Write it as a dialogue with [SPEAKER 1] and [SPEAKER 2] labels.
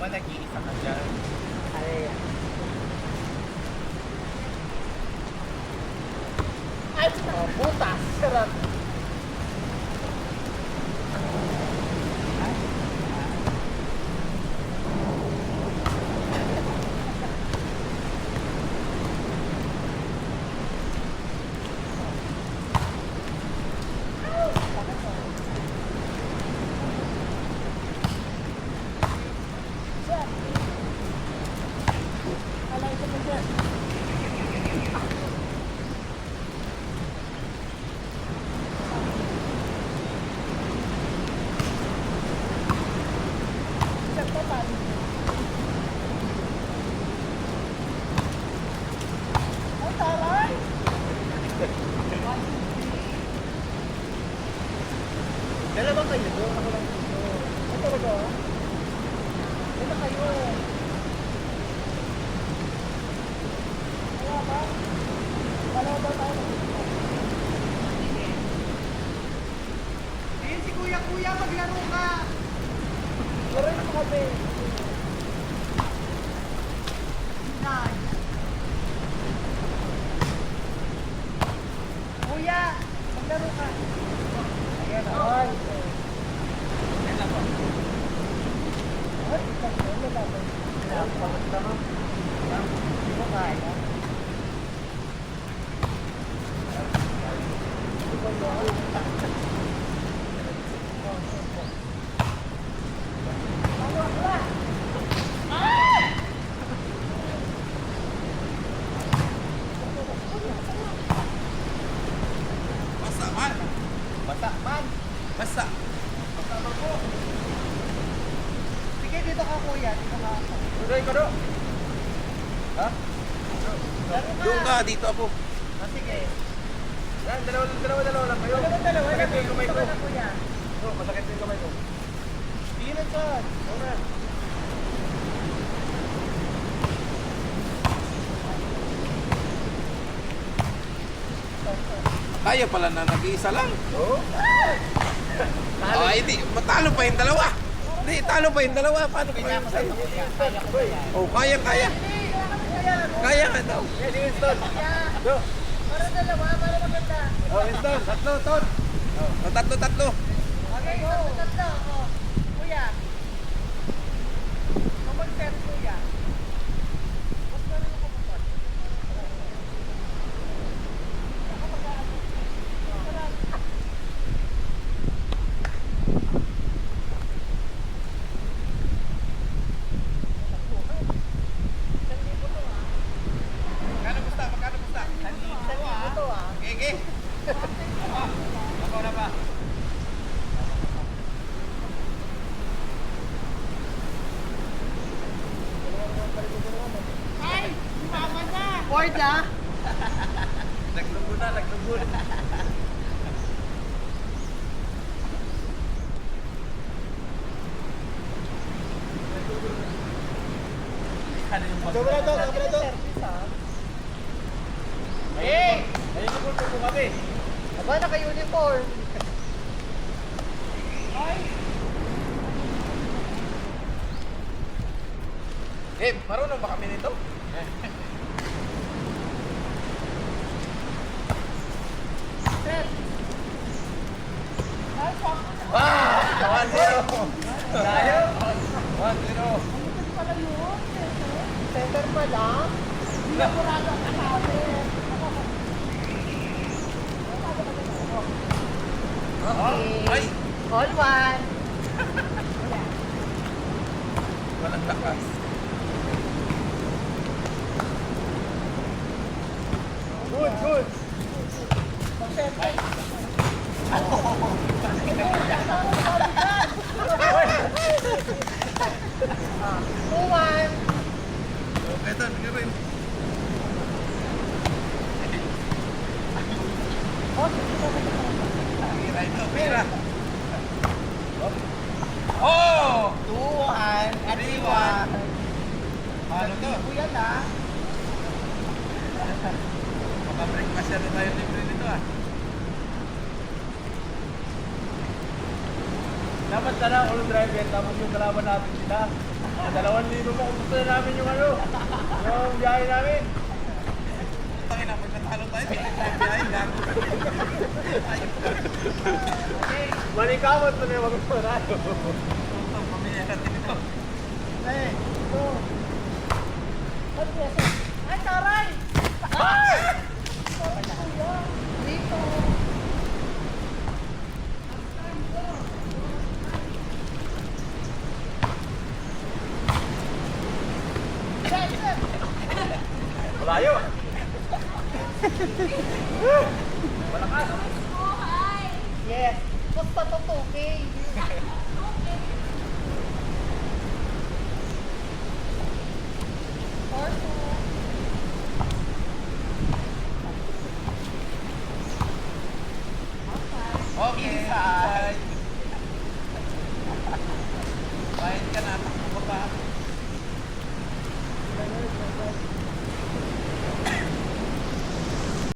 [SPEAKER 1] naman, nag-iisa ka dyan.
[SPEAKER 2] Ay, oh, butas. Sarap.
[SPEAKER 1] Dalawa kayo doon, ako lang dito.
[SPEAKER 2] Ito ba? Ito kayo. Kaya ba? Dalawa ba tayo?
[SPEAKER 1] Ayun si kuya, maglaro ka!
[SPEAKER 2] Laro na kami. Kuya, maglaro ka. Ayan, ay.
[SPEAKER 1] Yan lang po.
[SPEAKER 2] Ay, isang ulo natin. Pagod naman. Hindi mo kaya. Hindi ko yun.
[SPEAKER 1] Basta man! Basta man! Basta! Basta man po!
[SPEAKER 2] Sige, dito ka kuya. Dito ka ako.
[SPEAKER 1] Tuloy ka doon! Ha? Doon ka, dito ako.
[SPEAKER 2] Ah, sige.
[SPEAKER 1] Yan, dalawa lang kayo.
[SPEAKER 2] Dalawa.
[SPEAKER 1] Masakit yung kamay
[SPEAKER 2] Dito
[SPEAKER 1] ko.
[SPEAKER 2] ka na kuya.
[SPEAKER 1] Masakit yung kamay ko.
[SPEAKER 2] Sige na saan?
[SPEAKER 1] Una. Kaya pala na nag-iisa lang. Oo. Hindi. Matalo pa yung dalawa. Hindi, talo pa yung dalawa. Paano pa yung sa'yo? Oh, kaya. Kaya nga daw. Yan, Winston. Go.
[SPEAKER 2] Para dalawa, para maganda.
[SPEAKER 1] Oh, Winston. Tatlo, Ton. Oh, tatlo.
[SPEAKER 2] Okay, tatlo. Oh. Kuya. Kumag-set kuya. Mas meron ako kumag.
[SPEAKER 1] Magkano gusta?
[SPEAKER 2] Ito ah.
[SPEAKER 1] Gege. Ako na ba?
[SPEAKER 2] Ay! Mama na! Board ah!
[SPEAKER 1] Naglugo na. Ano yung
[SPEAKER 2] Kabila to.
[SPEAKER 1] Hey! Ayun yung po kami.
[SPEAKER 2] Aba, naka-uniform.
[SPEAKER 1] Eh, marunong ba kami nito?
[SPEAKER 2] Set. Ay, sakto na.
[SPEAKER 1] Ah! 1-0! Tayo! 1-0!
[SPEAKER 2] Ano pala yun? Center pa lang? Hindi ako rado ang kasabi.
[SPEAKER 1] Ay!
[SPEAKER 2] All one.
[SPEAKER 1] Walang lakas. Good!
[SPEAKER 2] Mag-center. Two, one.
[SPEAKER 1] Okay, Ton. Ikaw rin. Pira ito, pira. Oh!
[SPEAKER 2] 2-1.
[SPEAKER 1] Adiwa. Paano to?
[SPEAKER 2] Kuya na.
[SPEAKER 1] Maka-breakfast na tayo libre nito ah.
[SPEAKER 3] Dapat na lang ulo driver, tapos yung kalaban natin sila. 2,000 pa kung gusto na namin yung ano, yung biyahe namin.
[SPEAKER 1] Tangin na, pag natalo tayo, biyahe lang.
[SPEAKER 3] Manikamot mo na yung mag-usayo.
[SPEAKER 1] Pamilya natin ito.
[SPEAKER 2] Ay, taray! Dito.
[SPEAKER 3] Malayo.
[SPEAKER 2] Yes. Basta to 2K.